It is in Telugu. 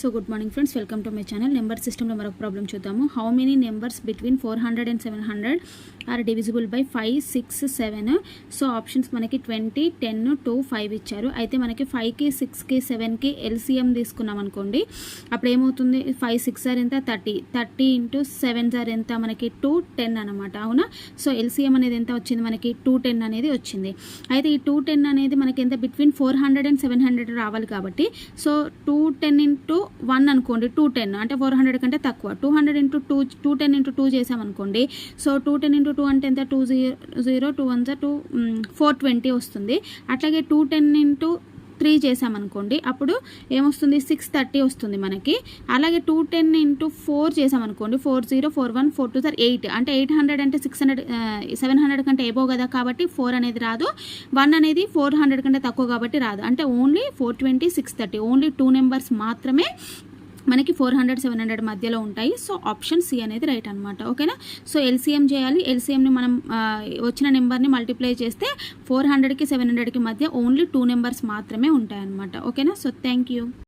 So good morning friends, welcome to my channel. Number సిస్టంలో మరొక ప్రాబ్లం చూద్దాము. How many numbers between 400 and 700 are divisible by 5, 6, 7. So options మనకి 20, 10, 2, 5 ఇచ్చారు. అయితే మనకి 5కి 6కి 7కి ఎల్సిఎం తీసుకున్నాం అనుకోండి, అప్పుడు ఏమవుతుంది? 5 6 ఆర్ ఎంత? 30 ఇంటూ 7 ఆర్ ఎంత? మనకి 210 అనమాట. అవునా? సో ఎల్సిఎం అనేది ఎంత వచ్చింది? మనకి 210 అనేది వచ్చింది. అయితే ఈ 210 అనేది మనకి ఎంత? బిట్వీన్ 400 and 700 రావాలి కాబట్టి, సో 210 ఇంటూ 1 అనుకోండి, 210 అంటే 400 కంటే తక్కువ. 200 ఇంటూ 2, 210 ఇంటూ 2 చేసామనుకోండి. సో 210 ఇంటూ 2 అంటే ఎంత? 20, 2 1 2, 420 వస్తుంది. అట్లాగే 210 ఇంటూ 3 చేసామనుకోండి, అప్పుడు ఏమొస్తుంది? 630 వస్తుంది మనకి. అలాగే 210 ఇంటూ 4 చేసామనుకోండి, 40, 41, 4 2 8 అంటే 800 అంటే 600 700 కంటే ఎబో కదా, కాబట్టి 4 అనేది రాదు. 1 అనేది 400 కంటే తక్కువ కాబట్టి రాదు. అంటే ఓన్లీ 420, 630 ఓన్లీ 2 నెంబర్స్ మాత్రమే మనకి 400, 700 మధ్యలో ఉంటాయి. సో ఆప్షన్ సి అనేది రైట్ అనమాట. ఓకేనా? సో ఎల్సిఎం చేయాలి. ఎల్సిఎంని మనం వచ్చిన నెంబర్ని మల్టిప్లై చేస్తే 400కి 700కి మధ్య ఓన్లీ 2 నెంబర్స్ మాత్రమే ఉంటాయి అనమాట. ఓకేనా? So thank you.